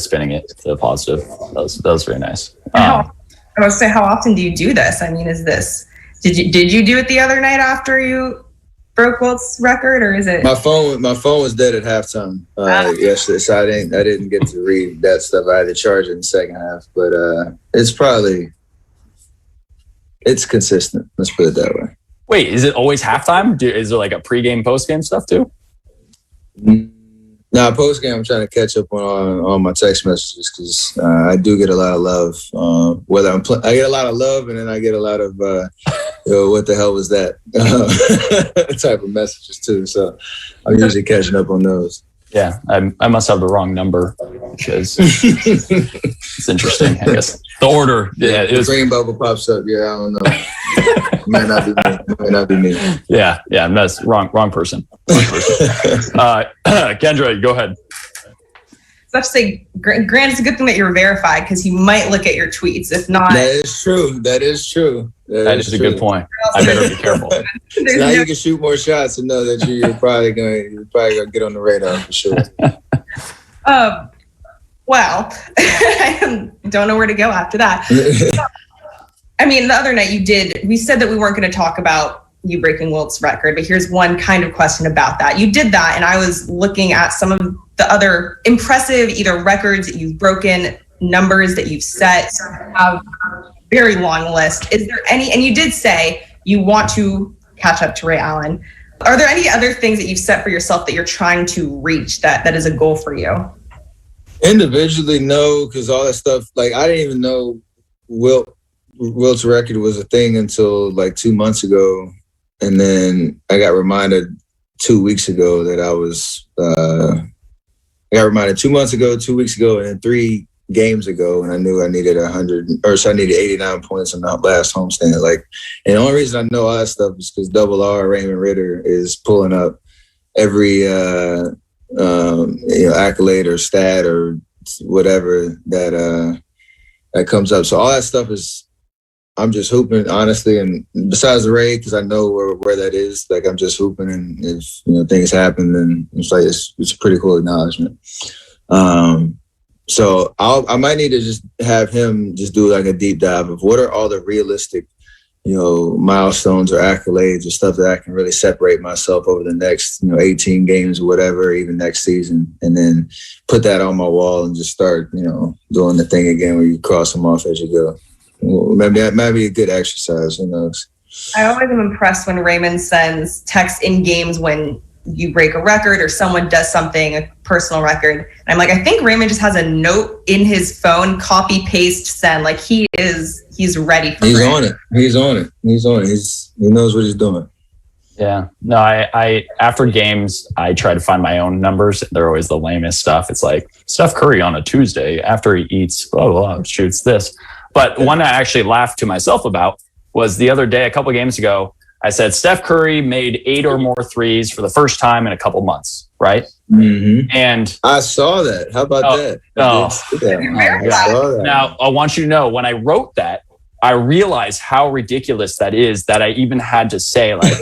spinning it to the positive. That was very nice. I was say, how often do you do this? I mean, did you do it the other night after you broke Wilt's record, or is it? My phone was dead at halftime yesterday, so I didn't get to read that stuff. I had to charge it in the second half, but it's consistent. Let's put it that way. Wait, is it always halftime? Is there like a pregame, postgame stuff too? No, postgame, I'm trying to catch up on all my text messages because I do get a lot of love. I get a lot of love, and then I get a lot of what the hell was that type of messages too. So I'm usually catching up on those. Yeah, I must have the wrong number because it's interesting. I guess the order. Yeah, the green bubble pops up. Yeah, I don't know. It might not be me. Yeah, that's wrong person. Kendra, go ahead. So I have to say, Grant, it's a good thing that you're verified because he might look at your tweets. If not, that is true. That is a good point. I better be careful. So now you can shoot more shots and know that you're probably gonna get on the radar for sure. Well, I don't know where to go after that. I mean, the other night we said that we weren't going to talk about you breaking Wilt's record, but here's one kind of question about that. You did that, and I was looking at some of the other impressive either records that you've broken, numbers that you've set. You have a very long list. Is there any, and you did say you want to catch up to Ray Allen. Are there any other things that you've set for yourself that you're trying to reach that is a goal for you? Individually, no, because all that stuff, like I didn't even know Wilt's record was a thing until like 2 months ago. And then I got reminded 2 weeks ago that I got reminded 2 months ago, 2 weeks ago, and then 3 games ago, and I knew I needed I needed 89 points on that last homestand. And the only reason I know all that stuff is because Double R Raymond Ritter is pulling up every accolade or stat or whatever that comes up. So all that stuff is. I'm just hooping, honestly, and besides the raid, because I know where that is. Like I'm just hooping, and if things happen, then it's like it's a pretty cool acknowledgement. So I might need to just have him just do like a deep dive of what are all the realistic, milestones or accolades or stuff that I can really separate myself over the next 18 games or whatever, even next season, and then put that on my wall and just start doing the thing again where you cross them off as you go. Well, maybe that might be a good exercise. Who knows? I always am impressed when Raymond sends texts in games when you break a record or someone does something, a personal record. And I'm like, I think Raymond just has a note in his phone, copy, paste, send. Like he's ready for it. He's on it. He knows what he's doing. Yeah. No, I after games, I try to find my own numbers. They're always the lamest stuff. It's like Steph Curry on a Tuesday after he eats, blah, blah, blah, shoots this. But one I actually laughed to myself about was the other day, a couple of games ago, I said Steph Curry made 8 or more threes for the first time in a couple months, right? Mm-hmm. And I saw that. How about that? I saw that. Now, I want you to know, when I wrote that, I realized how ridiculous that is that I even had to say, like,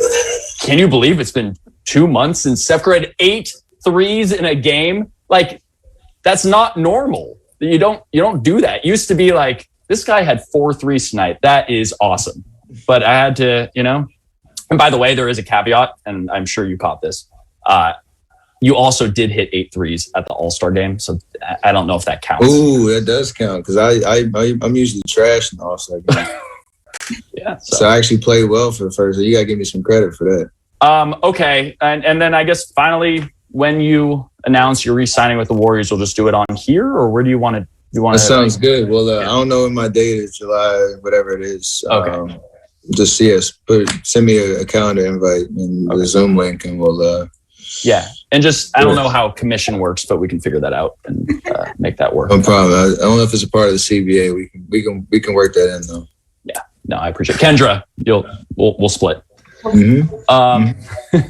can you believe it's been 2 months since Steph Curry had 8 threes in a game? Like, that's not normal. You don't do that. It used to be like, this guy had 4 threes tonight. That is awesome. But I had to, and by the way, there is a caveat, and I'm sure you caught this. You also did hit 8 threes at the All-Star game. So I don't know if that counts. Ooh, that does count because I'm usually trash in the All-Star game. Yeah. So I actually played well for the first. So you got to give me some credit for that. Okay. And then I guess finally, when you announce you're re-signing with the Warriors, you'll just do it on here, or where do you want to? That sounds good. Well, I don't know when my date is, July, whatever it is. Okay. Just send me a calendar invite and the Zoom link, and we'll. Yeah, and just I don't know how commission works, but we can figure that out and make that work. No problem. I don't know if it's a part of the CBA. We can work that in though. Yeah. No, I appreciate it. Kendra, we'll split. Mm-hmm.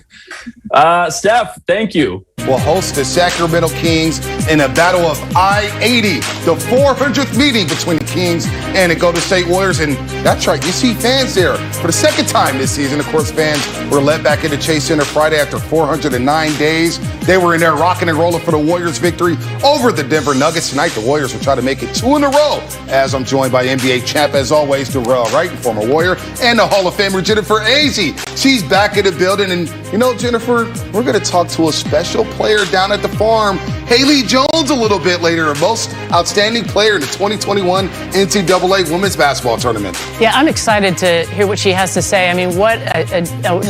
Steph, thank you. Will host the Sacramento Kings in a battle of I-80, the 400th meeting between the Kings and the Golden State Warriors. And that's right, you see fans there for the second time this season. Of course, fans were let back into Chase Center Friday after 409 days. They were in there rocking and rolling for the Warriors' victory over the Denver Nuggets. Tonight, the Warriors will try to make it 2 in a row, as I'm joined by NBA champ, as always, Darrell Wright, former Warrior, and the Hall of Famer, Jennifer Azzi. She's back in the building. And, you know, Jennifer, we're going to talk to a special player down at the farm, Haley Jones, a little bit later, a most outstanding player in the 2021 NCAA Women's Basketball Tournament. Yeah, I'm excited to hear what she has to say. I mean, what an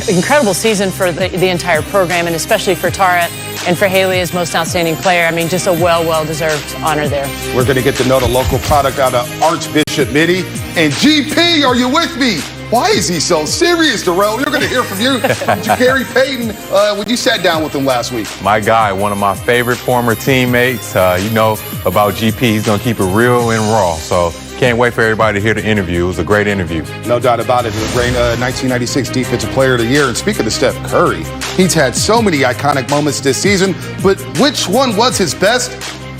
incredible season for the entire program, and especially for Tara and for Haley as most outstanding player. I mean, just a well-deserved honor there. We're going to get to know the local product out of Archbishop Mitty. And GP, are you with me? Why is he so serious, Darrell? You're going to hear from you, Gary Payton, when you sat down with him last week. My guy, one of my favorite former teammates. You know about GP. He's going to keep it real and raw. So can't wait for everybody to hear the interview. It was a great interview. No doubt about it. He was ranked 1996 Defensive Player of the Year. And speaking of Steph Curry, he's had so many iconic moments this season. But which one was his best?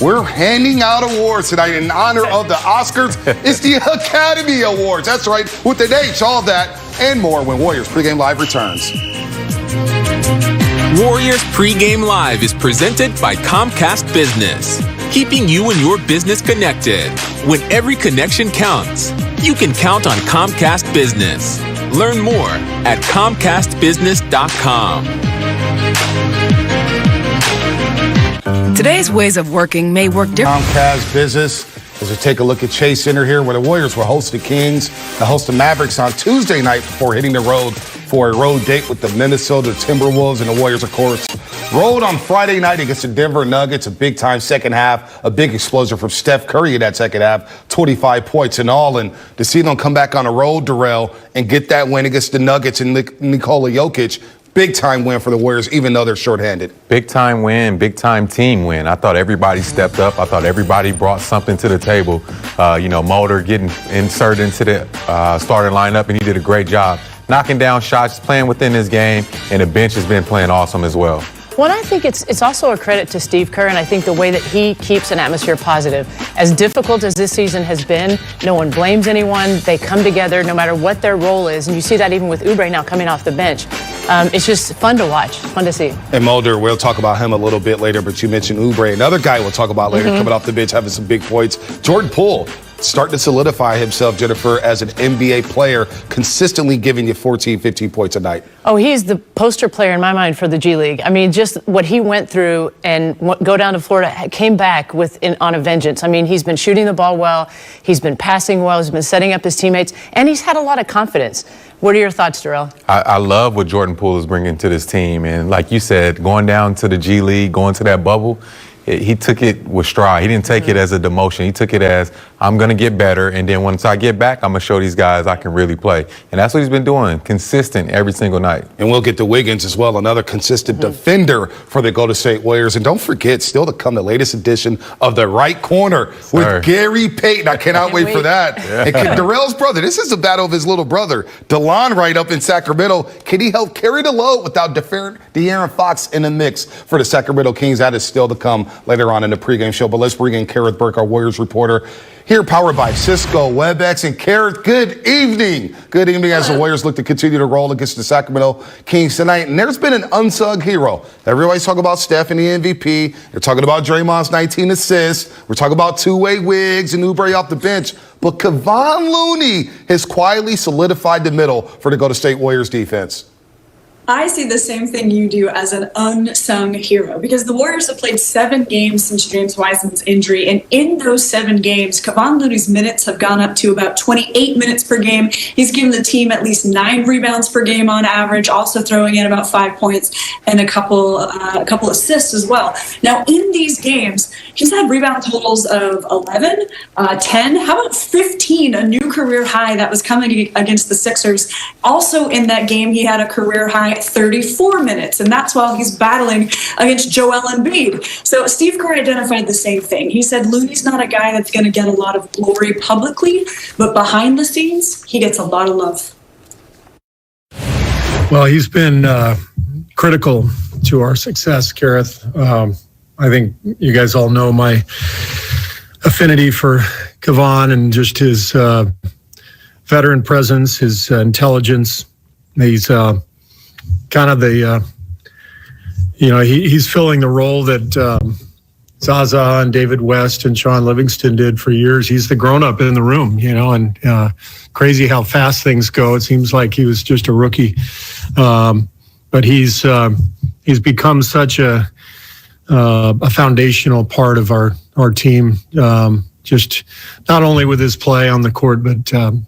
We're handing out awards tonight in honor of the Oscars. It's the Academy Awards. That's right, with an H, all that and more when Warriors Pregame Live returns. Warriors Pregame Live is presented by Comcast Business, keeping you and your business connected. When every connection counts, you can count on Comcast Business. Learn more at ComcastBusiness.com. Today's ways of working may work differently. Comcast Business, as we take a look at Chase Center here, where the Warriors will host the Kings, they'll host the Mavericks on Tuesday night before hitting the road for a road date with the Minnesota Timberwolves. And the Warriors, of course, rolled on Friday night against the Denver Nuggets, a big-time second half, a big explosion from Steph Curry in that second half, 25 points in all. And to see them come back on the road, Darrell, and get that win against the Nuggets and Nikola Jokic, big-time win for the Warriors, even though they're shorthanded. Big-time win, big-time team win. I thought everybody stepped up. I thought everybody brought something to the table. Mulder getting inserted into the starting lineup, and he did a great job knocking down shots, playing within his game, and the bench has been playing awesome as well. Well, I think it's also a credit to Steve Kerr, and I think the way that he keeps an atmosphere positive. As difficult as this season has been, no one blames anyone. They come together no matter what their role is, and you see that even with Oubre now coming off the bench. It's just fun to watch, fun to see. And Mulder, we'll talk about him a little bit later, but you mentioned Oubre, another guy we'll talk about later, coming off the bench, having some big points. Jordan Poole starting to solidify himself, Jennifer, as an NBA player, consistently giving you 14, 15 points a night. Oh, he's the poster player in my mind for the G League. I mean, just what he went through and go down to Florida, came back on a vengeance. I mean, he's been shooting the ball well, he's been passing well, he's been setting up his teammates, and he's had a lot of confidence. What are your thoughts, Darrell? I love what Jordan Poole is bringing to this team. And like you said, going down to the G League, going to that bubble, he took it with stride. He didn't take it as a demotion. He took it as, I'm going to get better, and then once I get back, I'm going to show these guys I can really play. And that's what he's been doing, consistent every single night. And we'll get to Wiggins as well, another consistent defender for the Golden State Warriors. And don't forget, still to come, the latest edition of The Right Corner with Gary Payton. I cannot wait for that. Yeah. And Darrell's brother, this is a battle of his little brother, DeLon, right up in Sacramento. Can he help carry the load without De'Aaron Fox in the mix for the Sacramento Kings? That is still to come later on in the pregame show. But let's bring in Kareth Burke, our Warriors reporter, here powered by Cisco WebEx. And Kareth, good evening. Good evening as the Warriors look to continue to roll against the Sacramento Kings tonight. And there's been an unsung hero. Everybody's talking about Steph and the MVP. They're talking about Draymond's 19 assists. We're talking about two-way Wiggs and Oubre off the bench. But Kevon Looney has quietly solidified the middle for the Golden State Warriors defense. I see the same thing you do as an unsung hero, because the Warriors have played 7 games since James Wiseman's injury, and in those 7 games, Kevon Looney's minutes have gone up to about 28 minutes per game. He's given the team at least 9 rebounds per game on average, also throwing in about 5 points and a couple assists as well. Now, in these games, he's had rebound totals of 11, 10, how about 15, a new career high that was coming against the Sixers. Also in that game, he had a career high 34 minutes, and that's while he's battling against Joel Embiid. So Steve Kerr identified the same thing. He said Looney's not a guy that's going to get a lot of glory publicly, but behind the scenes, he gets a lot of love. Well, he's been critical to our success, Kareth. I think you guys all know my affinity for Kevon and just his veteran presence, his intelligence. He's kind of the, he's filling the role that Zaza and David West and Sean Livingston did for years. He's the grown-up in the room, and crazy how fast things go. It seems like he was just a rookie. But he's become such a foundational part of our team, just not only with his play on the court, but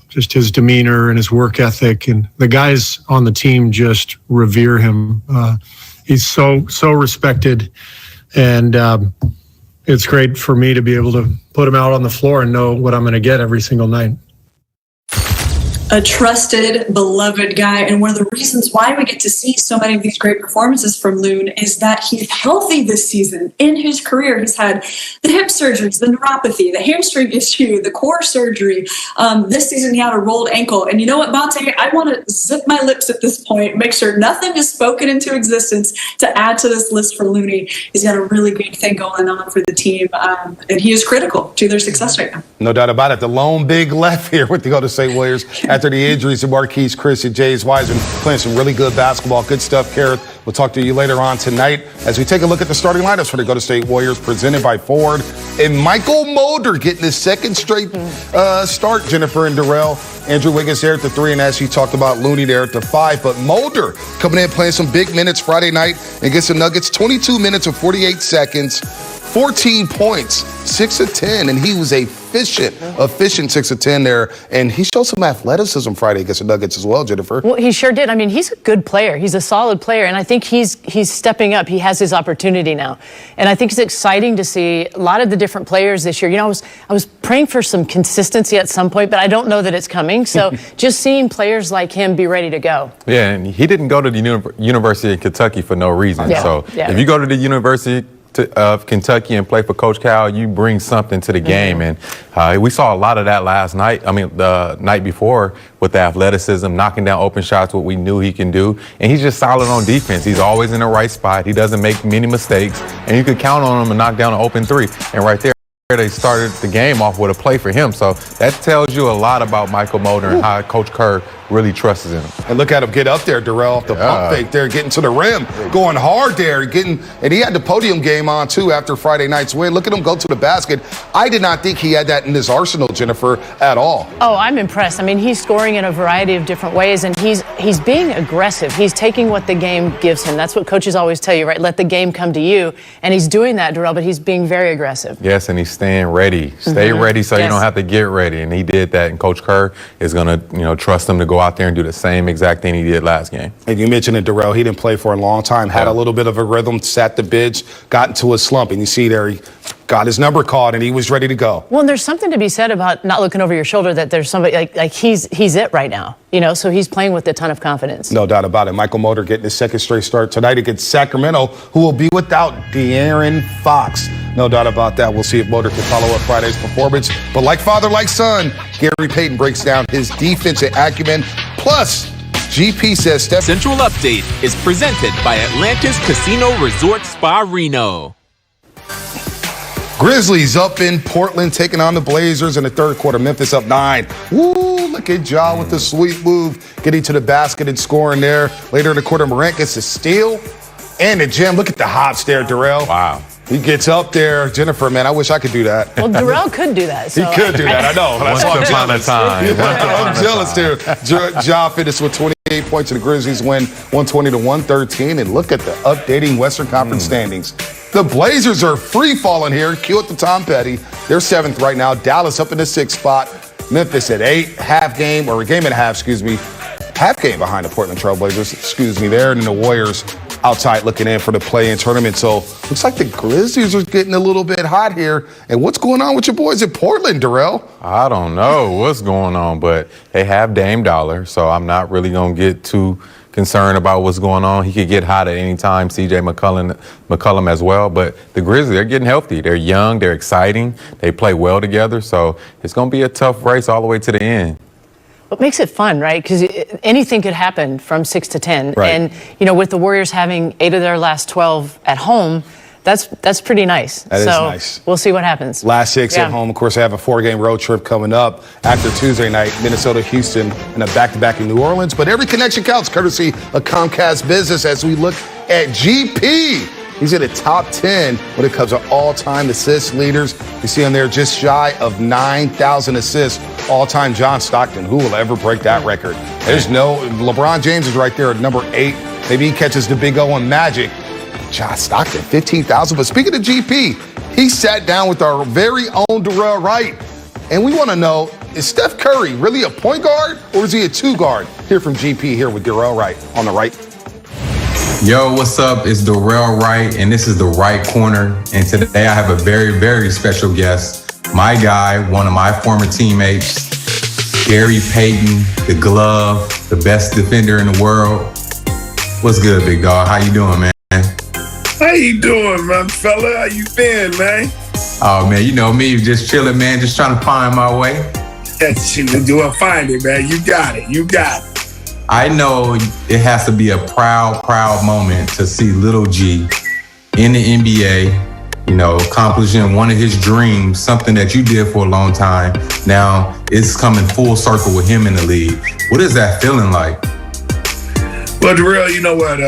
just his demeanor and his work ethic. And the guys on the team just revere him. He's so respected, and it's great for me to be able to put him out on the floor and know what I'm going to get every single night. A trusted, beloved guy. And one of the reasons why we get to see so many of these great performances from Loon is that he's healthy this season. In his career, he's had the hip surgeries, the neuropathy, the hamstring issue, the core surgery. This season, he had a rolled ankle. And you know what, Bonte? I want to zip my lips at this point, make sure nothing is spoken into existence to add to this list for Looney. He's got a really great thing going on for the team, and he is critical to their success right now. No doubt about it. The lone big left here with the Golden State Warriors after the injuries of Marquise Chris and James Wiseman, playing some really good basketball. Good stuff, Kareth. We'll talk to you later on tonight as we take a look at the starting lineups for the Golden State Warriors, presented by Ford. And Michael Mulder getting his second straight start, Jennifer and Darrell. Andrew Wiggins there at the 3, and as you talked about, Looney there at the 5. But Mulder coming in playing some big minutes Friday night against the Nuggets, 22 minutes and 48 seconds. 14 points, 6 of 10, and he was efficient 6 of 10 there. And he showed some athleticism Friday against the Nuggets as well, Jennifer. Well, he sure did. I mean, he's a good player. He's a solid player, and I think he's stepping up. He has his opportunity now, and I think it's exciting to see a lot of the different players this year. I was praying for some consistency at some point, but I don't know that it's coming. So just seeing players like him be ready to go. Yeah, and he didn't go to the University of Kentucky for no reason. Yeah. So if you go to the University of Kentucky and play for Coach Cal, you bring something to the game. And we saw a lot of that last night. I mean, the night before with the athleticism, knocking down open shots, what we knew he can do. And he's just solid on defense. He's always in the right spot. He doesn't make many mistakes. And you could count on him to knock down an open 3. And right there, they started the game off with a play for him. So that tells you a lot about Michael Mulder and how Coach Kerr really trusts in him. And look at him get up there, Darrell, off the pump fake there, getting to the rim, going hard there, and he had the podium game on too after Friday night's win. Look at him go to the basket. I did not think he had that in his arsenal, Jennifer, at all. Oh, I'm impressed. I mean, he's scoring in a variety of different ways, and he's being aggressive. He's taking what the game gives him. That's what coaches always tell you, right? Let the game come to you. And he's doing that, Darrell, but he's being very aggressive. Yes, and he's staying ready. Stay ready so you don't have to get ready. And he did that, and Coach Kerr is going to, trust him to go out there and do the same exact thing he did last game. And you mentioned it, Darrell. He didn't play for a long time, had a little bit of a rhythm, sat the bench, got into a slump, and you see there he got his number called, and he was ready to go. Well, and there's something to be said about not looking over your shoulder, that there's somebody like he's it right now, so he's playing with a ton of confidence. No doubt about it. Michael Mulder getting his second straight start tonight against Sacramento, who will be without De'Aaron Fox. No doubt about that. We'll see if Mulder can follow up Friday's performance. But like father, like son, Gary Payton breaks down his defensive acumen. Plus, GP says Steph. Central Update is presented by Atlantis Casino Resort Spa Reno. Grizzlies up in Portland taking on the Blazers in the third quarter. Memphis up 9. Woo, look at Ja with the sweet move, getting to the basket and scoring there. Later in the quarter, Morant gets a steal and a jam. Look at the hops there, Darrell. Wow. He gets up there. Jennifer, man, I wish I could do that. Well, Darrell could do that. So he could do that, I know. That's why I'm jealous. I'm jealous there. Ja finished with 28 points and the Grizzlies win 120-113. And look at the updating Western Conference standings. The Blazers are free-falling here. Cue it to Tom Petty. They're 7th right now. Dallas up in the 6th spot. Memphis at 8. Half game behind the Portland Trailblazers, there. And then the Warriors outside looking in for the play-in tournament. So looks like the Grizzlies are getting a little bit hot here. And what's going on with your boys in Portland, Darrell? I don't know what's going on, but they have Dame Dollar, so I'm not really going to get too concerned about what's going on. He could get hot at any time. CJ McCollum as well. But the Grizzlies, they're getting healthy. They're young. They're exciting. They play well together. So it's going to be a tough race all the way to the end. what makes it fun, right? Because anything could happen from 6 to 10. Right. And, with the Warriors having 8 of their last 12 at home, that's pretty nice. That is nice. We'll see what happens. Last 6 at home. Of course, I have a 4-game road trip coming up after Tuesday night, Minnesota, Houston, and a back-to-back in New Orleans. But every connection counts, courtesy of Comcast Business, as we look at GP. He's in the top 10 when it comes to all-time assist leaders. You see him there just shy of 9,000 assists all-time. John Stockton, who will ever break that record? There's no, LeBron James is right there at number 8. Maybe he catches the big O on Magic. John Stockton, 15,000. But speaking of GP, he sat down with our very own Darrell Wright. And we want to know, is Steph Curry really a point guard or is he a 2 guard? Hear from GP here with Darrell Wright on the right. Yo, what's up? It's Darrell Wright, and this is the Right Corner. And today I have a very, very special guest. My guy, one of my former teammates, Gary Payton, the glove, the best defender in the world. What's good, big dog? How you doing, man? How you doing, man, fella? How you been, man? Oh, man, you know me, just chilling, man, just trying to find my way. That's you doing find it, man. You got it. You got it. I know it has to be a proud, proud moment to see Little G in the NBA, accomplishing one of his dreams, something that you did for a long time. Now it's coming full circle with him in the league. What is that feeling like? Well, Darrell, you know what?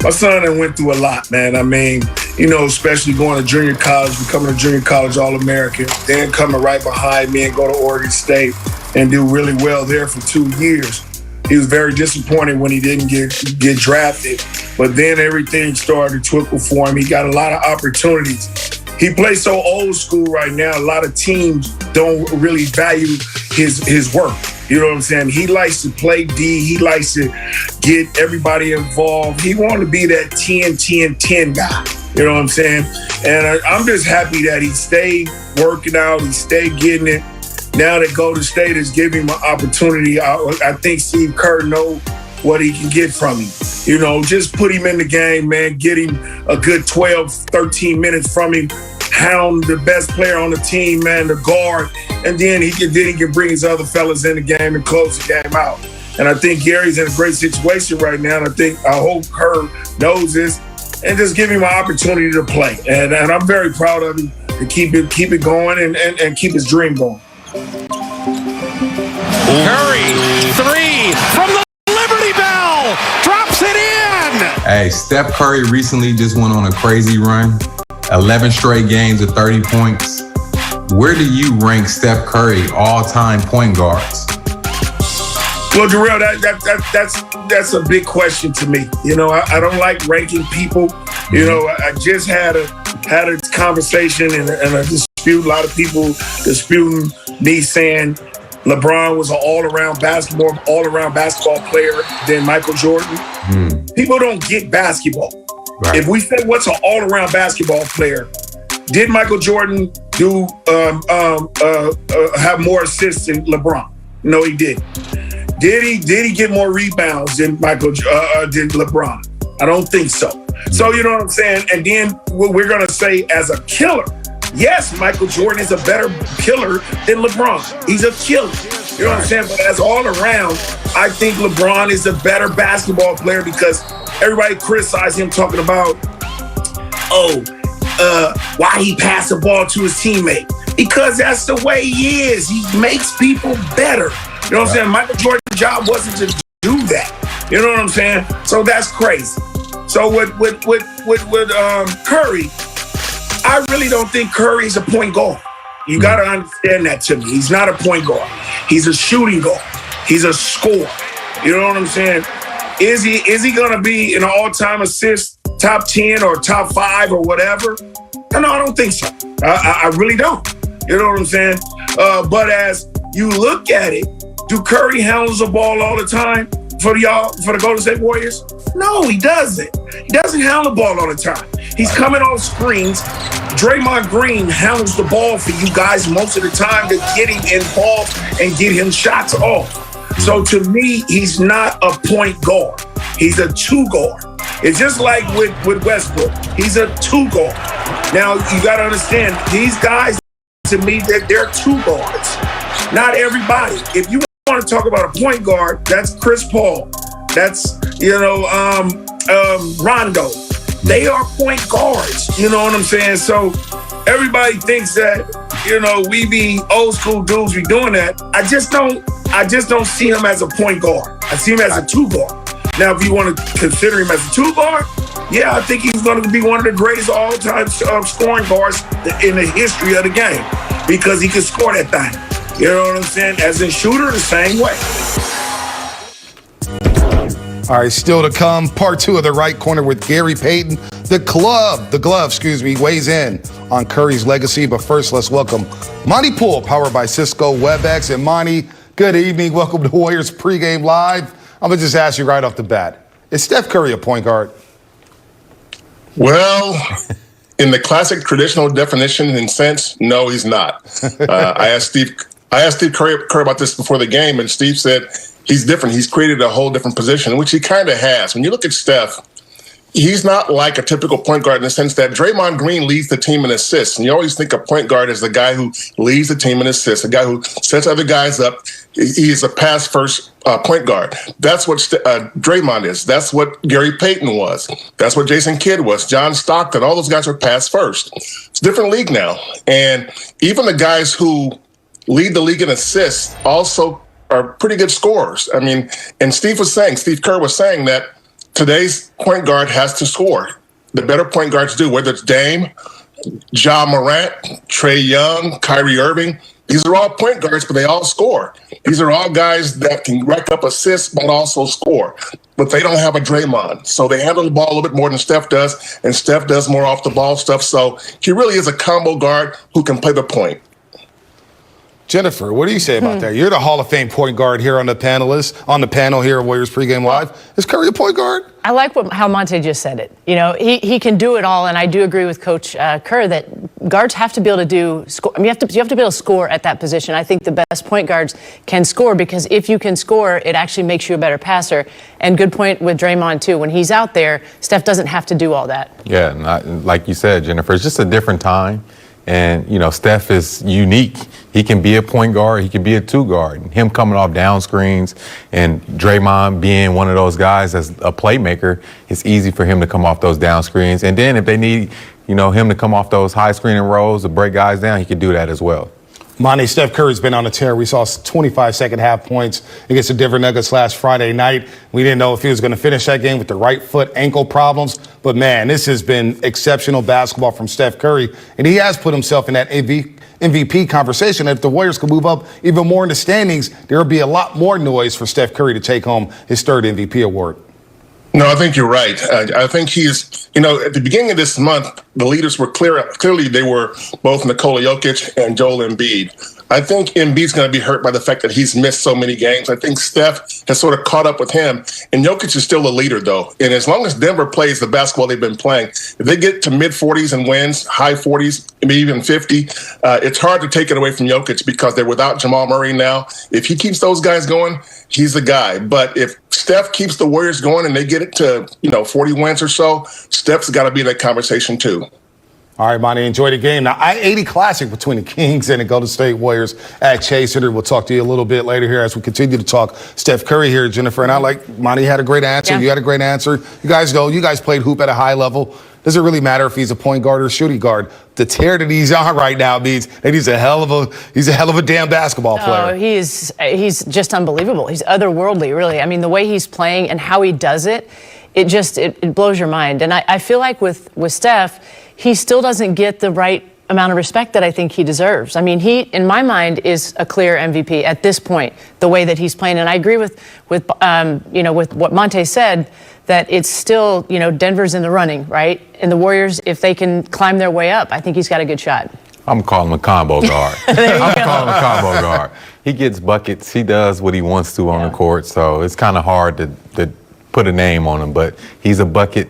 My son went through a lot, man. I mean, especially going to junior college, becoming a junior college All-American, then coming right behind me and go to Oregon State and do really well there for 2 years. He was very disappointed when he didn't get drafted, but then everything started to twinkle for him. He got a lot of opportunities. He plays so old school right now. A lot of teams don't really value his work. You know what I'm saying? He likes to play D. He likes to get everybody involved. He wanted to be that 10-10-10 guy. You know what I'm saying? And I'm just happy that he stayed working out. He stayed getting it. Now that Golden State is giving him an opportunity, I think Steve Kerr knows what he can get from him. Just put him in the game, man. Get him a good 12, 13 minutes from him. Hound the best player on the team, man, the guard. And then he can bring his other fellas in the game and close the game out. And I think Gary's in a great situation right now. And I hope Kerr knows this and just give him an opportunity to play. And I'm very proud of him to keep it going and keep his dream going. Curry, 3 from the Liberty Bell, drops it in. Hey, Steph Curry recently just went on a crazy run, 11 straight games of 30 points. Where do you rank Steph Curry all-time point guards? Well, Darrell, that's a big question to me. I don't like ranking people. I just had a conversation and a dispute. A lot of people disputing me saying LeBron was an all-around basketball player than Michael Jordan. People don't get basketball. Right. If we say what's an all-around basketball player, did Michael Jordan have more assists than LeBron? No, he didn't. Did he get more rebounds than than LeBron? I don't think so. So you know what I'm saying? And then what we're gonna say as a killer, yes, Michael Jordan is a better killer than LeBron. He's a killer. You know what I'm saying? But as all around, I think LeBron is a better basketball player because everybody criticized him talking about, why he passed the ball to his teammate. Because that's the way he is. He makes people better. You know what I'm saying? Michael Jordan's job wasn't to do that. You know what I'm saying? So that's crazy. So with Curry, I really don't think Curry's a point guard. You got to understand that to me. He's not a point guard. He's a shooting guard. He's a scorer. You know what I'm saying? Is he going to be an all-time assist, top 10 or top 5 or whatever? No, I don't think so. I really don't. You know what I'm saying? But as you look at it, do Curry handles the ball all the time for the Golden State Warriors? No, he doesn't. He doesn't handle the ball all the time. He's coming off screens. Draymond Green handles the ball for you guys most of the time to get him involved and get him shots off. So to me, he's not a point guard. He's a 2 guard. It's just like with Westbrook. He's a 2 guard. Now, you got to understand, these guys, to me, they're 2 guards. Not everybody. If you want want to talk about a point guard, that's Chris Paul. That's, Rondo. They are point guards. You know what I'm saying? So everybody thinks that, we be old school dudes, we doing that. I just don't see him as a point guard. I see him as a two guard. Now, if you want to consider him as a two guard, yeah, I think he's going to be one of the greatest all-time scoring guards in the history of the game because he can score that thing. You know what I'm saying? As a shooter, the same way. All right, still to come, part 2 of the right corner with Gary Payton. The glove, weighs in on Curry's legacy. But first, let's welcome Monty Poole, powered by Cisco WebEx. And Monty, good evening. Welcome to Warriors Pregame Live. I'm going to just ask you right off the bat, is Steph Curry a point guard? Well, in the classic traditional definition and sense, no, he's not. I asked Steve Curry about this before the game, and Steve said he's different. He's created a whole different position, which he kind of has. When you look at Steph, he's not like a typical point guard in the sense that Draymond Green leads the team in assists. And you always think a point guard as the guy who leads the team in assists, the guy who sets other guys up. He is a pass-first point guard. That's what Draymond is. That's what Gary Payton was. That's what Jason Kidd was. John Stockton, all those guys are pass-first. It's a different league now. And even the guys who lead the league in assists also are pretty good scorers. I mean, and Steve Kerr was saying that today's point guard has to score. The better point guards do, whether it's Dame, Ja Morant, Trae Young, Kyrie Irving. These are all point guards, but they all score. These are all guys that can rack up assists, but also score. But they don't have a Draymond. So they handle the ball a little bit more than Steph does, and Steph does more off the ball stuff. So he really is a combo guard who can play the point. Jennifer, what do you say about that? You're the Hall of Fame point guard here on the panel here at Warriors Pregame Live. Is Curry a point guard? I like how Monte just said it. He can do it all, and I do agree with Coach Kerr that guards have to be able to you have to be able to score at that position. I think the best point guards can score because if you can score, it actually makes you a better passer. And good point with Draymond too. When he's out there, Steph doesn't have to do all that. Yeah, like you said, Jennifer, it's just a different time. And, Steph is unique. He can be a point guard. He can be a two guard. Him coming off down screens and Draymond being one of those guys as a playmaker, it's easy for him to come off those down screens. And then if they need, him to come off those high screening rolls to break guys down, he can do that as well. Monty, Steph Curry's been on a tear. We saw 25 second-half points against the Denver Nuggets last Friday night. We didn't know if he was going to finish that game with the right foot ankle problems. But, man, this has been exceptional basketball from Steph Curry. And he has put himself in that MVP conversation. If the Warriors could move up even more in the standings, there would be a lot more noise for Steph Curry to take home his third MVP award. No, I think you're right. I think he's, at the beginning of this month, the leaders were clearly they were both Nikola Jokic and Joel Embiid. I think Embiid's going to be hurt by the fact that he's missed so many games. I think Steph has sort of caught up with him. And Jokic is still a leader, though. And as long as Denver plays the basketball they've been playing, if they get to mid-40s and wins, high 40s, maybe even 50, it's hard to take it away from Jokic because they're without Jamal Murray now. If he keeps those guys going, he's the guy. But if Steph keeps the Warriors going and they get it to, 40 wins or so, Steph's got to be in that conversation, too. All right, Monty, enjoy the game. Now, I-80 Classic between the Kings and the Golden State Warriors at Chase Center. We'll talk to you a little bit later here as we continue to talk Steph Curry here, Jennifer. And Monty had a great answer. Yeah. You had a great answer. You guys played hoop at a high level. Does it really matter if he's a point guard or a shooting guard? The tear that he's on right now means that he's a hell of a damn basketball player. Oh, he's just unbelievable. He's otherworldly, really. I mean, the way he's playing and how he does it, it blows your mind. And I feel like with Steph, he still doesn't get the right amount of respect that I think he deserves. I mean, he, in my mind, is a clear MVP at this point, the way that he's playing. And I agree with what Monte said, that it's still, Denver's in the running, right? And the Warriors, if they can climb their way up, I think he's got a good shot. I'm calling him a combo guard. I'm calling him a combo guard. He gets buckets. He does what he wants to on the court. So it's kind of hard to put a name on him, but he's a bucket.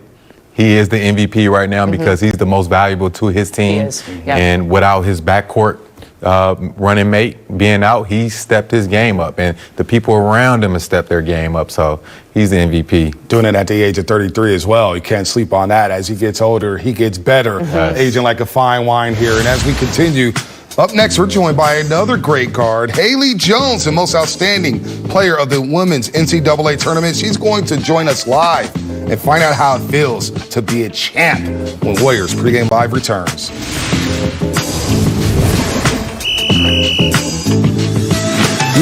He is the MVP right now because he's the most valuable to his team. He is. Yep. And without his backcourt running mate being out, he stepped his game up. And the people around him have stepped their game up. So he's the MVP. Doing it at the age of 33 as well. You can't sleep on that. As he gets older, he gets better. Aging like a fine wine here. And as we continue Up next, we're joined by another great guard, Haley Jones, the most outstanding player of the women's NCAA tournament. She's going to join us live and find out how it feels to be a champ when Warriors Pregame Live returns.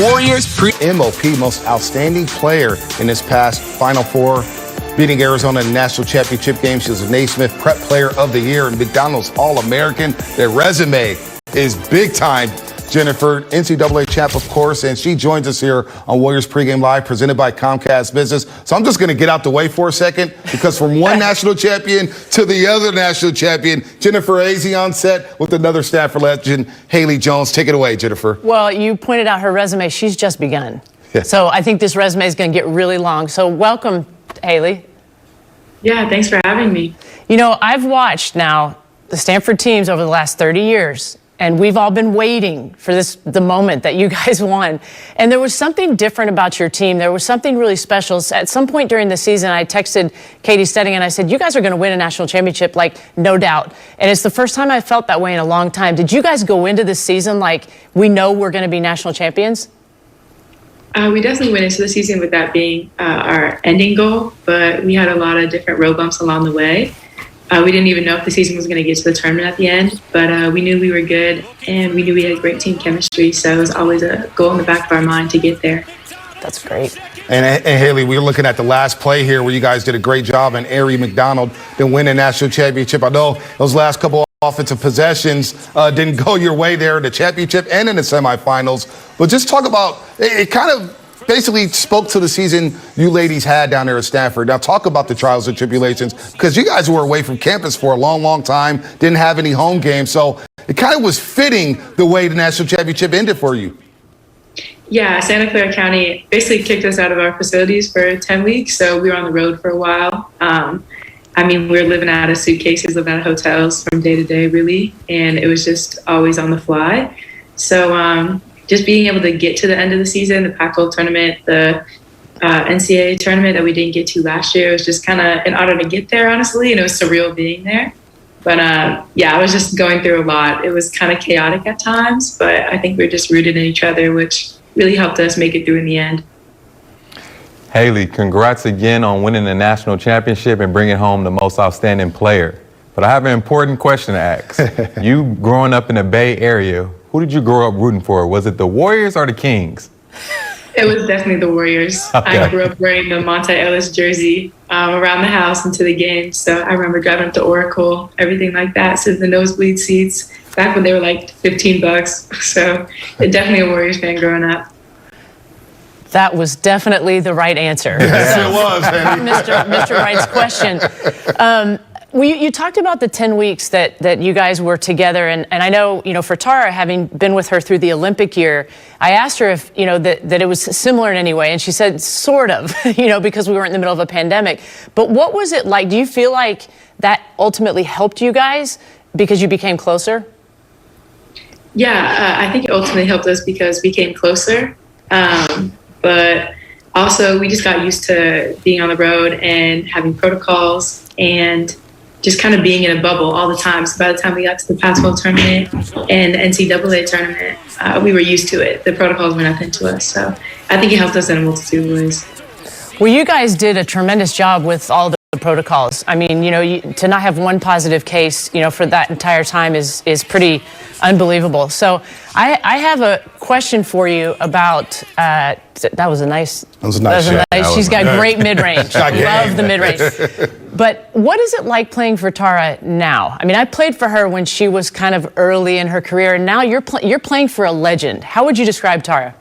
Warriors MOP, most outstanding player in this past Final Four, beating Arizona in the national championship game. She was a Naismith Prep Player of the Year and McDonald's All-American. Their resume is big time. Jennifer, NCAA champ, of course, and she joins us here on Warriors Pregame Live, presented by Comcast Business. So I'm just going to get out the way for a second, because from one national champion to the other national champion, Jennifer Azzi on set with another Stanford legend, Haley Jones. Take it away, Jennifer. Well, you pointed out her resume. She's just begun. Yeah. So I think this resume is going to get really long. So welcome, Haley. Yeah, thanks for having me. You know, I've watched now the Stanford teams over the last 30 years. And we've all been waiting for the moment that you guys won. And there was something different about your team. There was something really special. At some point during the season, I texted Katie Stedding and I said, you guys are going to win a national championship, like, no doubt. And it's the first time I felt that way in a long time. Did you guys go into this season like, we know we're going to be national champions? We definitely went into the season with that being our ending goal, but we had a lot of different road bumps along the way. We didn't even know if the season was going to get to the tournament at the end, but we knew we were good and we knew we had great team chemistry. So it was always a goal in the back of our mind to get there. That's great. And Haley, we were looking at the last play here where you guys did a great job, and Arie McDonald then win a national championship. I know those last couple of offensive possessions didn't go your way there in the championship and in the semifinals. But just talk about, it kind of basically spoke to the season you ladies had down there at Stanford. Now talk about the trials and tribulations, because you guys were away from campus for a long, long time, didn't have any home games. So it kind of was fitting the way the national championship ended for you. Yeah, Santa Clara County basically kicked us out of our facilities for 10 weeks. So we were on the road for a while. We were living out of suitcases, living out of hotels from day to day, really. And it was just always on the fly. So just being able to get to the end of the season, the Pac-12 tournament, the NCAA tournament that we didn't get to last year, it was just kind of an honor to get there, honestly, and it was surreal being there. But I was just going through a lot. It was kind of chaotic at times, but I think we were just rooted in each other, which really helped us make it through in the end. Haley, congrats again on winning the national championship and bringing home the most outstanding player. But I have an important question to ask. You growing up in the Bay Area, who did you grow up rooting for? Was it the Warriors or the Kings? It was definitely the Warriors. Okay. I grew up wearing the Monte Ellis jersey around the house and to the games. So I remember driving up to Oracle, everything like that, sitting in the nosebleed seats back when they were like $15. So definitely a Warriors fan growing up. That was definitely the right answer. Yes, it was, Mr. Wright's question. You talked about the 10 weeks that you guys were together, and I know, for Tara, having been with her through the Olympic year, I asked her if, that it was similar in any way, and she said sort of, because we were in the middle of a pandemic. But what was it like? Do you feel like that ultimately helped you guys because you became closer? Yeah, I think it ultimately helped us because we came closer. But also we just got used to being on the road and having protocols and just kind of being in a bubble all the time. So by the time we got to the Pac-12 tournament and the NCAA tournament, we were used to it. The protocols were nothing to us. So I think it helped us in a multitude of ways. Well, you guys did a tremendous job with all the protocols. I mean, to not have one positive case, for that entire time is pretty unbelievable. So I have a question for you about, that was a nice shot. She's got great mid-range. Love the mid-range. But what is it like playing for Tara now? I mean, I played for her when she was kind of early in her career, and now you're playing for a legend. How would you describe Tara?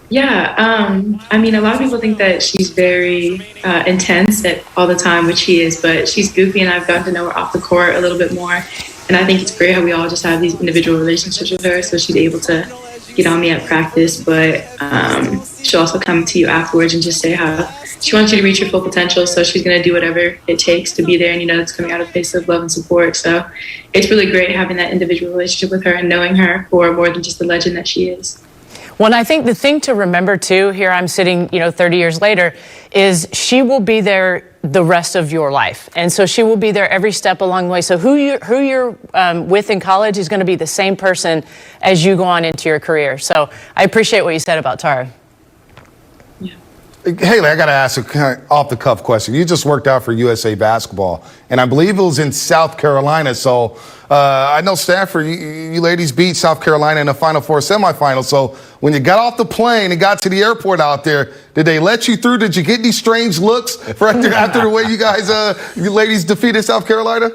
Yeah, a lot of people think that she's very intense all the time, which she is, but she's goofy, and I've gotten to know her off the court a little bit more. And I think it's great how we all just have these individual relationships with her, so she's able to get on me at practice, but she'll also come to you afterwards and just say how she wants you to reach your full potential, so she's going to do whatever it takes to be there, and it's coming out of a place of love and support. So it's really great having that individual relationship with her and knowing her for more than just the legend that she is. Well, and I think the thing to remember, too, here I'm sitting, 30 years later, is she will be there the rest of your life. And so she will be there every step along the way. So who you're with in college is going to be the same person as you go on into your career. So I appreciate what you said about Tara. Haley, I got to ask a kind of off-the-cuff question. You just worked out for USA Basketball, and I believe it was in South Carolina. So I know Stanford, you ladies beat South Carolina in the Final Four semifinal. So when you got off the plane and got to the airport out there, did they let you through? Did you get any strange looks after the way you guys, you ladies defeated South Carolina?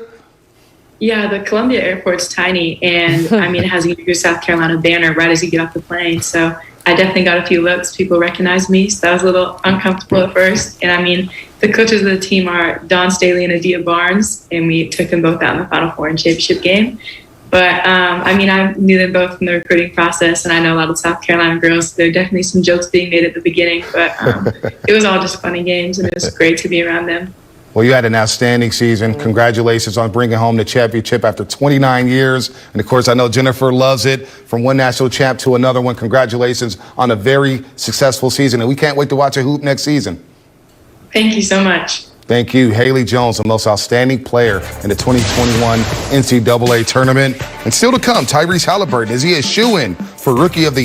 Yeah, the Columbia airport's tiny, and I mean, it has a South Carolina banner right as you get off the plane. So I definitely got a few looks. People recognized me, so that was a little uncomfortable at first. And I mean, the coaches of the team are Dawn Staley and Adia Barnes, and we took them both out in the Final Four and championship game. But I mean, I knew them both from the recruiting process, and I know a lot of South Carolina girls. There are definitely some jokes being made at the beginning, but it was all just funny games, and it was great to be around them. Well, you had an outstanding season. Congratulations on bringing home the championship after 29 years. And, of course, I know Jennifer loves it. From one national champ to another one, congratulations on a very successful season. And we can't wait to watch a hoop next season. Thank you so much. Thank you. Haley Jones, the most outstanding player in the 2021 NCAA tournament. And still to come, Tyrese Halliburton. Is he a shoo-in for Rookie of the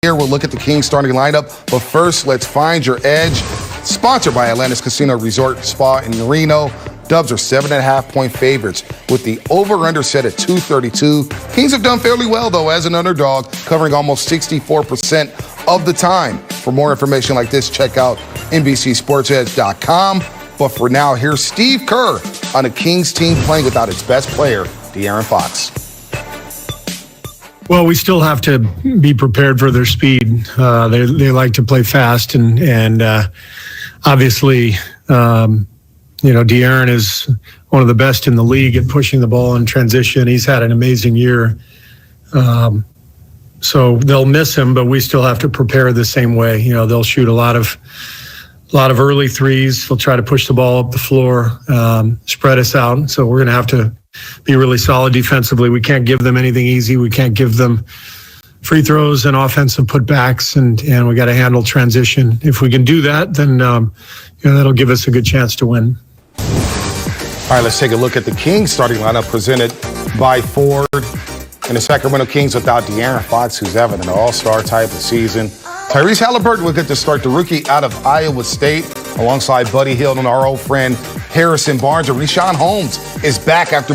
Year? We'll look at the Kings starting lineup. But first, let's find your edge. Sponsored by Atlantis Casino Resort Spa in Reno. Dubs are 7.5-point favorites with the over-under set at 232. Kings have done fairly well, though, as an underdog, covering almost 64% of the time. For more information like this, check out NBCSportsEdge.com. But for now, here's Steve Kerr on a Kings team playing without its best player, De'Aaron Fox. Well, we still have to be prepared for their speed. They like to play fast, and obviously, De'Aaron is one of the best in the league at pushing the ball in transition. He's had an amazing year. So they'll miss him, but we still have to prepare the same way. They'll shoot a lot of early threes. They'll try to push the ball up the floor, spread us out. So we're going to have to be really solid defensively. We can't give them anything easy. We can't give them free throws and offensive putbacks, and we got to handle transition. If we can do that, then that'll give us a good chance to win. All right, let's take a look at the Kings starting lineup presented by Ford. And the Sacramento Kings without De'Aaron Fox, who's having an all-star type of season. Tyrese Halliburton will get to start, the rookie out of Iowa State, alongside Buddy Hield and our old friend Harrison Barnes. And Richaun Holmes is back after